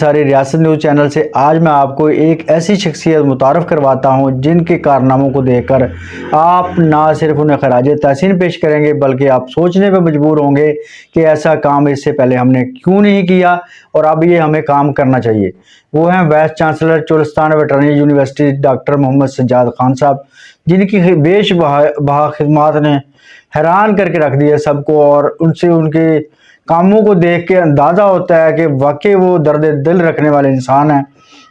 انصاری ریاست news channel سے آج میں آپ کو ایک ایسی شخصیت متعارف کرواتا ہوں جن کے کارناموں کو دیکھ کر آپ نہ صرف انہیں خراج تحسین پیش کریں گے بلکہ آپ سوچنے پہ مجبور ہوں گے کہ ایسا کام اس سے پہلے ہم نے کیوں نہیں کیا اور اب یہ ہمیں کام کرنا چاہیے۔ وہ ہیں vice chancellor Cholistan veterinary university doctor Muhammad Sajjad Khan sahib, جن کی بیش بہا خدمات نے حیران کر کے رکھ دیا سب کو، اور ان کے کاموں کو دیکھ کے اندازہ ہوتا ہے کہ واقعی وہ درد دل رکھنے والے انسان ہیں۔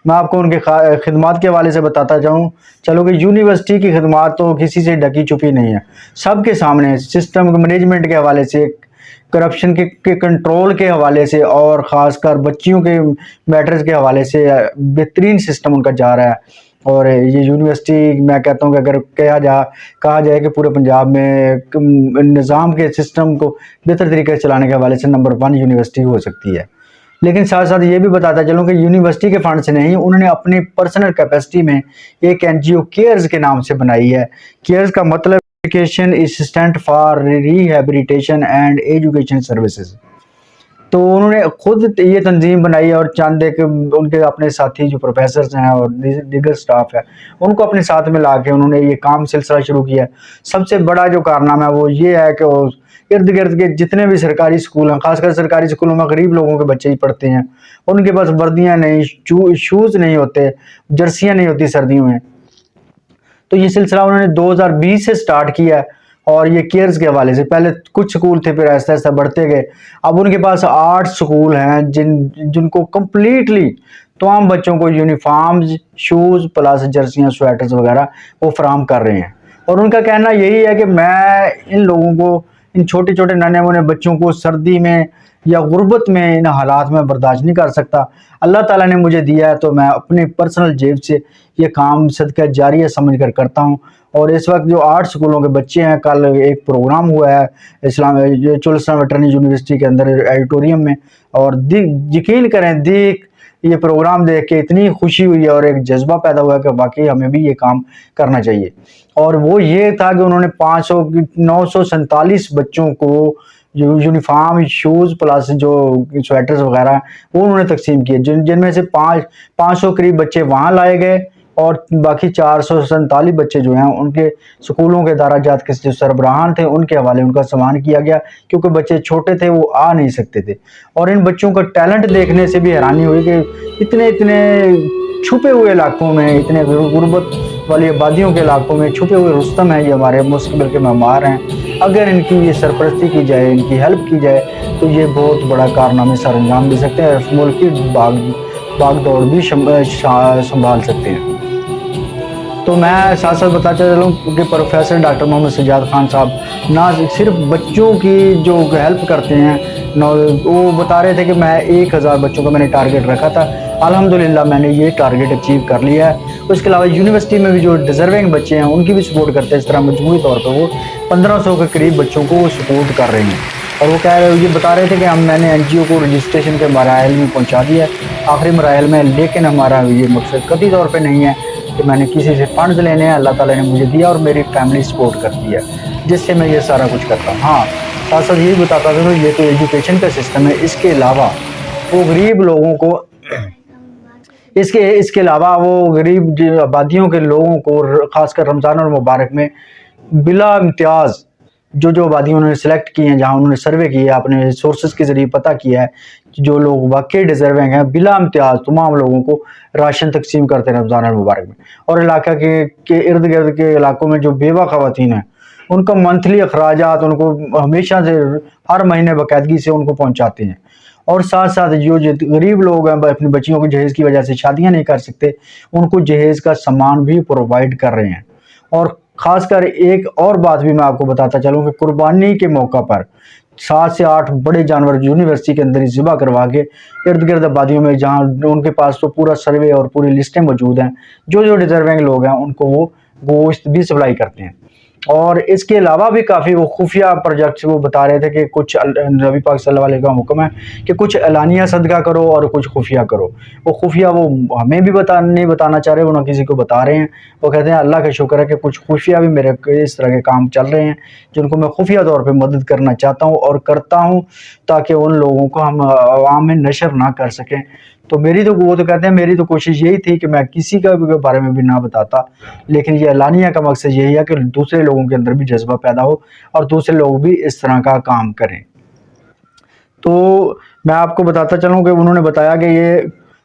میں آپ کو ان کے خدمات کے حوالے سے بتاتا جاؤں چلو کہ یونیورسٹی کی خدمات تو کسی سے ڈکی چھپی نہیں ہے، سب کے سامنے سسٹم مینجمنٹ کے حوالے سے، کرپشن کے کنٹرول کے حوالے سے، اور خاص کر بچیوں کے میٹرز کے حوالے سے بہترین سسٹم ان کا جا رہا ہے۔ اور یہ یونیورسٹی میں کہتا ہوں کہ اگر کہا جائے کہ پورے پنجاب میں نظام کے سسٹم کو بہتر طریقے سے چلانے کے حوالے سے نمبر 1 یونیورسٹی ہو سکتی ہے۔ لیکن ساتھ ساتھ یہ بھی بتاتا چلوں کہ یونیورسٹی کے فنڈ سے نہیں، انہوں نے اپنی پرسنل کیپیسٹی میں ایک NGO کیئرز کے نام سے بنائی ہے۔ کیئرز کا مطلب education assistant for rehabilitation and education services. تو انہوں نے خود یہ تنظیم بنائی ہے، اور چاند ایک ان کے اپنے ساتھی جو پروفیسرز ہیں اور دیگر سٹاف ہے ان کو اپنے ساتھ میں لا کے انہوں نے یہ کام سلسلہ شروع کیا ہے۔ سب سے بڑا جو کارنامہ ہے وہ یہ ہے کہ ارد گرد کے جتنے بھی سرکاری اسکول ہیں، خاص کر سرکاری اسکولوں میں غریب لوگوں کے بچے ہی پڑھتے ہیں، ان کے پاس وردیاں نہیں، شوز نہیں ہوتے، جرسیاں نہیں ہوتی سردیوں میں، تو یہ سلسلہ انہوں نے 2020 سے سٹارٹ کیا ہے۔ اور یہ کیئرز کے حوالے سے پہلے کچھ سکول تھے، پھر آہستہ آہستہ بڑھتے گئے، اب ان کے پاس 8 سکول ہیں جن کو کمپلیٹلی تمام بچوں کو یونیفارمز، شوز پلس جرسیاں، سویٹرز وغیرہ وہ فراہم کر رہے ہیں۔ اور ان کا کہنا یہی ہے کہ میں ان لوگوں کو، ان چھوٹے چھوٹے ننھے منے بچوں کو سردی میں یا غربت میں ان حالات میں برداشت نہیں کر سکتا۔ اللہ تعالیٰ نے مجھے دیا ہے تو میں اپنے پرسنل جیب سے یہ کام صدقہ جاریہ سمجھ کر کرتا ہوں۔ اور اس وقت جو 8 سکولوں کے بچے ہیں، کل ایک پروگرام ہوا ہے چولستان ویٹرنری یونیورسٹی کے اندر ایڈیٹوریم میں، اور یقین کریں یہ پروگرام دیکھ کے اتنی خوشی ہوئی ہے اور ایک جذبہ پیدا ہوا کہ واقعی ہمیں بھی یہ کام کرنا چاہیے۔ اور وہ یہ تھا کہ انہوں نے 947 بچوں کو یونیفارم، شوز پلس جو سویٹرز وغیرہ وہ انہوں نے تقسیم کیے، جن میں سے 500 قریب بچے وہاں لائے گئے، اور باقی 447 بچے جو ہیں ان کے سکولوں کے ادارہ جات کے جو سربراہان تھے ان کے حوالے ان کا سامان کیا گیا، کیونکہ بچے چھوٹے تھے، وہ آ نہیں سکتے تھے۔ اور ان بچوں کا ٹیلنٹ دیکھنے سے بھی حیرانی ہوئی کہ اتنے چھپے ہوئے علاقوں میں، اتنے غربت والی آبادیوں کے علاقوں میں چھپے ہوئے رستم ہیں، یہ ہمارے مستقبل کے معمار ہیں۔ اگر ان کی یہ سرپرستی کی جائے، ان کی ہیلپ کی جائے تو یہ بہت بڑا کارنامے سر انجام دے سکتے ہیں، اور ملک کی باغ دوڑ بھی سنبھال سکتے ہیں۔ تو میں ساتھ ساتھ بتاتا چلوں کہ پروفیسر ڈاکٹر محمد سجاد خان صاحب نہ صرف بچوں کی جو ہیلپ کرتے ہیں، وہ بتا رہے تھے کہ میں 1000 بچوں کا میں نے ٹارگٹ رکھا تھا، الحمدللہ میں نے یہ ٹارگٹ اچیو کر لیا ہے۔ اس کے علاوہ یونیورسٹی میں بھی جو ڈیزرونگ بچے ہیں ان کی بھی سپورٹ کرتے ہیں، اس طرح مجموعی طور پہ وہ 1500 کے قریب بچوں کو وہ سپورٹ کر رہے ہیں۔ اور وہ یہ بتا رہے تھے کہ میں نے NGO کو رجسٹریشن کے مراحل میں پہنچا دیا ہے، آخری مراحل میں، لیکن ہمارا یہ مقصد قطعی طور پہ نہیں ہے کہ میں نے کسی سے فنڈز لینے ہیں، اللہ تعالیٰ نے مجھے دیا اور میری فیملی سپورٹ کرتی ہے، جس سے میں یہ سارا کچھ کرتا ہوں۔ ہاں، ساتھ ساتھ یہ بتاتا تھا یہ تو ایجوکیشن کا سسٹم ہے، اس کے علاوہ وہ غریب لوگوں کو اس کے علاوہ وہ غریب آبادیوں کے لوگوں کو، خاص کر رمضان اور مبارک میں بلا امتیاز جو آبادیوں انہوں نے سلیکٹ کی ہیں، جہاں انہوں نے سروے کیا، اپنے سورسز کے ذریعے پتہ کیا ہے جو لوگ واقعی ڈیزرونگ ہیں، بلا امتیاز تمام لوگوں کو راشن تقسیم کرتے ہیں رمضان المبارک میں۔ اور علاقہ کے ارد گرد کے علاقوں میں جو بیوہ خواتین ہیں ان کو منتھلی اخراجات ان کو ہمیشہ سے ہر مہینے باقاعدگی سے ان کو پہنچاتے ہیں۔ اور ساتھ ساتھ جو غریب لوگ ہیں اپنی بچیوں کو جہیز کی وجہ سے شادیاں نہیں کر سکتے، ان کو جہیز کا سامان بھی پرووائڈ کر رہے ہیں۔ اور خاص کر ایک اور بات بھی میں آپ کو بتاتا چلوں کہ قربانی کے موقع پر 7 سے 8 بڑے جانور یونیورسٹی کے اندر ہی ذبح کروا کے ارد گرد آبادیوں میں، جہاں ان کے پاس تو پورا سروے اور پوری لسٹیں موجود ہیں، جو ڈیزرونگ لوگ ہیں ان کو وہ گوشت بھی سپلائی کرتے ہیں۔ اور اس کے علاوہ بھی کافی وہ خفیہ پروجیکٹس وہ بتا رہے تھے کہ کچھ نبی پاک صلی اللہ علیہ وسلم کا حکم ہے کہ کچھ اعلانیہ صدقہ کرو اور کچھ خفیہ کرو۔ وہ خفیہ وہ ہمیں بھی نہیں بتانا چاہ رہے، وہ نہ کسی کو بتا رہے ہیں۔ وہ کہتے ہیں اللہ کا شکر ہے کہ کچھ خفیہ بھی میرے اس طرح کے کام چل رہے ہیں جن کو میں خفیہ طور پہ مدد کرنا چاہتا ہوں اور کرتا ہوں، تاکہ ان لوگوں کو ہم عوام میں نشر نہ کر سکیں۔ تو وہ تو کہتے ہیں میری تو کوشش یہی تھی کہ میں کسی کا بھی بارے میں بھی نہ بتاتا، لیکن یہ اعلانیہ کا مقصد یہی ہے کہ دوسرے لوگوں کے اندر بھی جذبہ پیدا ہو اور دوسرے لوگ بھی اس طرح کا کام کریں۔ تو میں آپ کو بتاتا چلوں کہ انہوں نے بتایا کہ یہ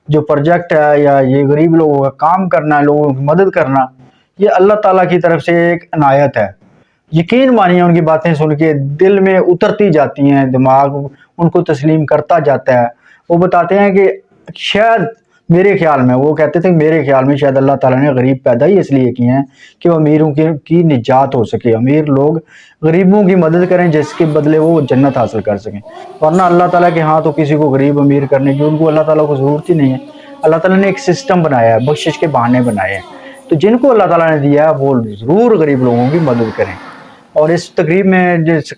جو پروجیکٹ ہے یا یہ غریب لوگوں کا کام کرنا ہے، لوگوں کی مدد کرنا، یہ اللہ تعالیٰ کی طرف سے ایک عنایت ہے۔ یقین مانیے ان کی باتیں سن کے دل میں اترتی جاتی ہیں، دماغ ان کو تسلیم کرتا جاتا ہے۔ وہ بتاتے ہیں کہ شاید میرے خیال میں، وہ کہتے تھے میرے خیال میں شاید اللہ تعالیٰ نے غریب پیدا ہی اس لیے کیے ہیں کہ وہ امیروں کی نجات ہو سکے، امیر لوگ غریبوں کی مدد کریں جس کے بدلے وہ جنت حاصل کر سکیں، ورنہ اللہ تعالیٰ کے ہاں تو کسی کو غریب امیر کرنے کی ان کو اللہ تعالیٰ کو ضرورت ہی نہیں ہے۔ اللہ تعالیٰ نے ایک سسٹم بنایا ہے، بخشش کے بہانے بنائے ہیں، تو جن کو اللہ تعالیٰ نے دیا ہے وہ ضرور غریب لوگوں کی مدد کریں۔ اور اس تقریب میں جس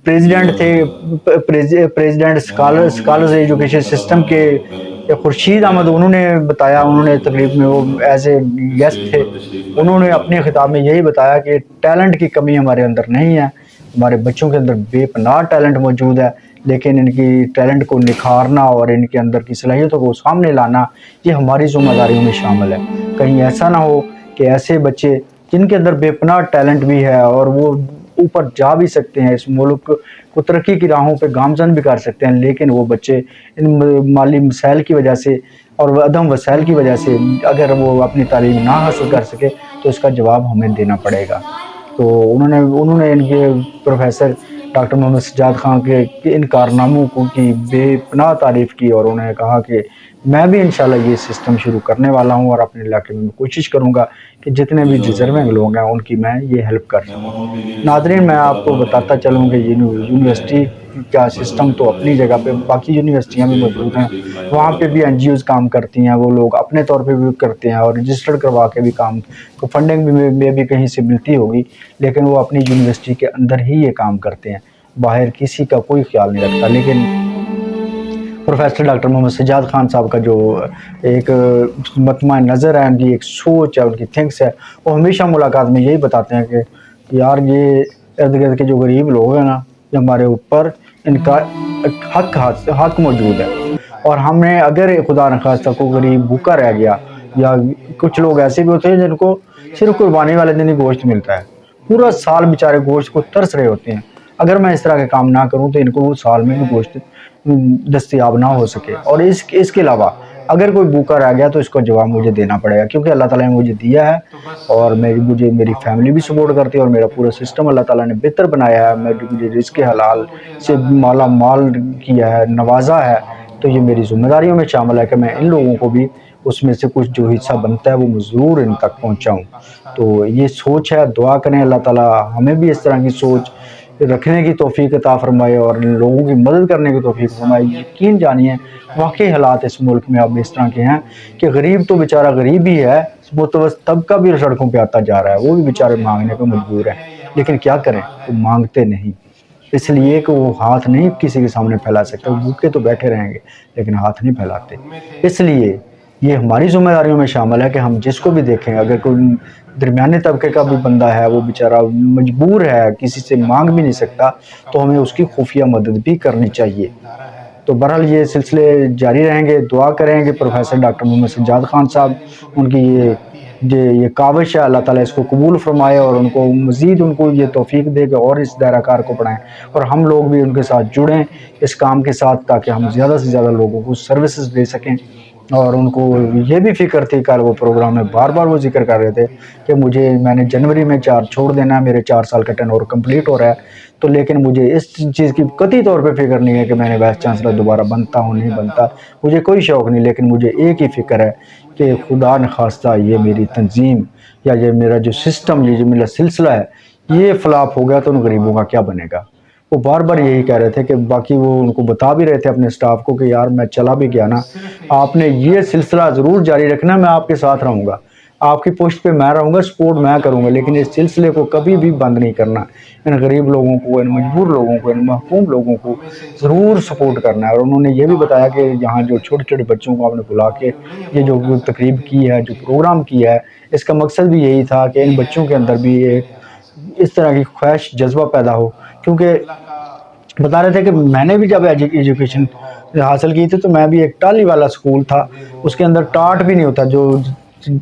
پریزیڈنٹ تھے، پریزیڈنٹ اسکالرز ایجوکیشن سسٹم کے خورشید احمد، انہوں نے بتایا، انہوں نے تقریب میں وہ ایز اے گیسٹ تھے، انہوں نے اپنے خطاب میں یہی بتایا کہ ٹیلنٹ کی کمی ہمارے اندر نہیں ہے، ہمارے بچوں کے اندر بے پناہ ٹیلنٹ موجود ہے، لیکن ان کی ٹیلنٹ کو نکھارنا اور ان کے اندر کی صلاحیتوں کو سامنے لانا یہ ہماری ذمہ داریوں میں شامل ہے۔ کہیں ایسا نہ ہو کہ ایسے بچے جن کے اندر بے پناہ ٹیلنٹ بھی ہے اور وہ اوپر جا بھی سکتے ہیں، اس ملک کو ترقی کی راہوں پہ گامزن بھی کر سکتے ہیں، لیکن وہ بچے ان مالی مسائل کی وجہ سے اور عدم وسائل کی وجہ سے اگر وہ اپنی تعلیم نہ حاصل کر سکے تو اس کا جواب ہمیں دینا پڑے گا۔ تو انہوں نے ان کے پروفیسر ڈاکٹر محمد سجاد خان کے ان کارناموں کی بے پناہ تعریف کی، اور انہوں نے کہا کہ میں بھی انشاءاللہ یہ سسٹم شروع کرنے والا ہوں اور اپنے علاقے میں کوشش کروں گا کہ جتنے بھی ڈیزرونگ لوگ ہیں ان کی میں یہ ہیلپ کر سکوں۔ ناظرین، میں آپ کو بتاتا چلوں کہ یونیورسٹی کا سسٹم تو اپنی جگہ پہ، باقی یونیورسٹیاں بھی موجود ہیں، وہاں پہ بھی NGOs کام کرتی ہیں، وہ لوگ اپنے طور پہ بھی کرتے ہیں اور رجسٹرڈ کروا کے بھی کام کو فنڈنگ میں بھی کہیں سے ملتی ہوگی، لیکن وہ اپنی یونیورسٹی کے اندر ہی یہ کام کرتے ہیں، باہر کسی کا کوئی خیال نہیں رکھتا۔ لیکن پروفیسر ڈاکٹر محمد سجاد خان صاحب کا جو ایک مطمع نظر ہے، ان کی ایک سوچ ہے، ان کی تھنکس ہے، وہ ہمیشہ ملاقات میں یہی بتاتے ہیں کہ یار یہ ارد گرد کے جو غریب لوگ ہیں نا، ہمارے اوپر ان کا حق موجود ہے، اور ہم نے اگر خدا نخواستہ کو غریب بھوکا رہ گیا، یا کچھ لوگ ایسے بھی ہوتے ہیں جن کو صرف قربانی والے دن ہی گوشت ملتا ہے، پورا سال بیچارے گوشت کو ترس رہے ہوتے ہیں، اگر میں اس طرح کے کام نہ کروں تو ان کو سال میں بھی گوشت دستیاب نہ ہو سکے۔ اور اس کے علاوہ اگر کوئی بھوکا رہ گیا تو اس کا جواب مجھے دینا پڑے گا، کیونکہ اللہ تعالیٰ نے مجھے دیا ہے اور میری فیملی بھی سپورٹ کرتی ہے اور میرا پورا سسٹم اللہ تعالیٰ نے بہتر بنایا ہے، مجھے رزق حلال سے مالا مال کیا ہے، نوازا ہے، تو یہ میری ذمہ داریوں میں شامل ہے کہ میں ان لوگوں کو بھی اس میں سے کچھ جو حصہ بنتا ہے وہ ضرور ان تک پہنچاؤں۔ تو یہ سوچ ہے، دعا کریں اللہ تعالیٰ ہمیں بھی اس طرح کی سوچ رکھنے کی توفیق عطا فرمائے اور لوگوں کی مدد کرنے کی توفیق فرمائے۔ یقین جانیے واقعی حالات اس ملک میں اب اس طرح کے ہیں کہ غریب تو بیچارہ غریب ہی ہے، متوسط طبقہ بھی سڑکوں پہ آتا جا رہا ہے، وہ بھی بیچارے مانگنے پہ مجبور ہیں، لیکن کیا کریں، وہ مانگتے نہیں، اس لیے کہ وہ ہاتھ نہیں کسی کے سامنے پھیلا سکتے، وہ بھوکے تو بیٹھے رہیں گے لیکن ہاتھ نہیں پھیلاتے۔ اس لیے یہ ہماری ذمہ داریوں میں شامل ہے کہ ہم جس کو بھی دیکھیں، اگر کوئی درمیانے طبقے کا بھی بندہ ہے، وہ بیچارہ مجبور ہے، کسی سے مانگ بھی نہیں سکتا، تو ہمیں اس کی خفیہ مدد بھی کرنی چاہیے۔ تو بہرحال یہ سلسلے جاری رہیں گے، دعا کریں کہ پروفیسر ڈاکٹر محمد سجاد خان صاحب، ان کی یہ کاوش ہے، اللہ تعالیٰ اس کو قبول فرمائے اور ان کو مزید ان کو یہ توفیق دے کہ اور اس دائرہ کار کو بڑھائیں، اور ہم لوگ بھی ان کے ساتھ جڑیں اس کام کے ساتھ، تاکہ ہم زیادہ سے زیادہ لوگوں کو سروسز دے سکیں۔ اور ان کو یہ بھی فکر تھی، کل وہ پروگرام میں بار بار وہ ذکر کر رہے تھے کہ میں نے جنوری میں 4 چھوڑ دینا ہے، میرے 4 سال کا ٹرن اوور کمپلیٹ ہو رہا ہے، تو لیکن مجھے اس چیز کی قطعی طور پہ فکر نہیں ہے کہ میں نے وائس چانسلر دوبارہ بنتا ہوں نہیں بنتا، مجھے کوئی شوق نہیں، لیکن مجھے ایک ہی فکر ہے کہ خدا نخواستہ یہ میری تنظیم یا یہ میرا جو سسٹم، یہ جو میرا سلسلہ ہے، یہ فلاپ ہو گیا تو ان غریبوں کا کیا بنے گا۔ وہ بار بار یہی کہہ رہے تھے کہ باقی وہ ان کو بتا بھی رہے تھے اپنے سٹاف کو کہ یار میں چلا بھی گیا نا، آپ نے یہ سلسلہ ضرور جاری رکھنا، میں آپ کے ساتھ رہوں گا، آپ کی پوسٹ پہ میں رہوں گا، سپورٹ میں کروں گا، لیکن اس سلسلے کو کبھی بھی بند نہیں کرنا، ان غریب لوگوں کو، ان مجبور لوگوں کو، ان محکوم لوگوں کو ضرور سپورٹ کرنا ہے۔ اور انہوں نے یہ بھی بتایا کہ یہاں جو چھوٹے چھوٹے بچوں کو آپ نے بلا کے یہ جو تقریب کی ہے، جو پروگرام کیا ہے، اس کا مقصد بھی یہی تھا کہ ان بچوں کے اندر بھی ایک اس طرح کی خواہش جذبہ پیدا ہو، کیونکہ بتا رہے تھے کہ میں نے بھی جب ایجوکیشن حاصل کی تھی تو میں بھی ایک ٹالی والا اسکول تھا، اس کے اندر ٹاٹ بھی نہیں ہوتا، جو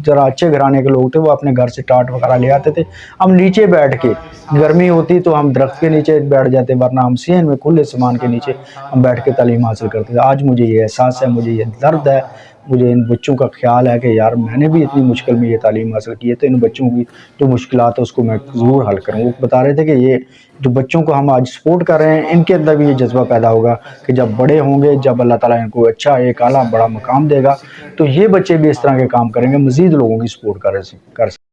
ذرا اچھے گھرانے کے لوگ تھے وہ اپنے گھر سے ٹاٹ وغیرہ لے آتے تھے، ہم نیچے بیٹھ کے، گرمی ہوتی تو ہم درخت کے نیچے بیٹھ جاتے، ورنہ ہم صحن میں کھلے سامان کے نیچے ہم بیٹھ کے تعلیم حاصل کرتے تھے۔ آج مجھے یہ احساس ہے، مجھے یہ درد ہے، مجھے ان بچوں کا خیال ہے کہ یار میں نے بھی اتنی مشکل میں یہ تعلیم حاصل کی ہے، تو ان بچوں کی جو مشکلات ہے اس کو میں ضرور حل کروں۔ وہ بتا رہے تھے کہ یہ جو بچوں کو ہم آج سپورٹ کر رہے ہیں، ان کے اندر بھی یہ جذبہ پیدا ہوگا کہ جب بڑے ہوں گے، جب اللہ تعالیٰ ان کو اچھا ایک اعلیٰ بڑا مقام دے گا، تو یہ بچے بھی اس طرح کے کام کریں گے، مزید لوگوں کی سپورٹ کر سکیں۔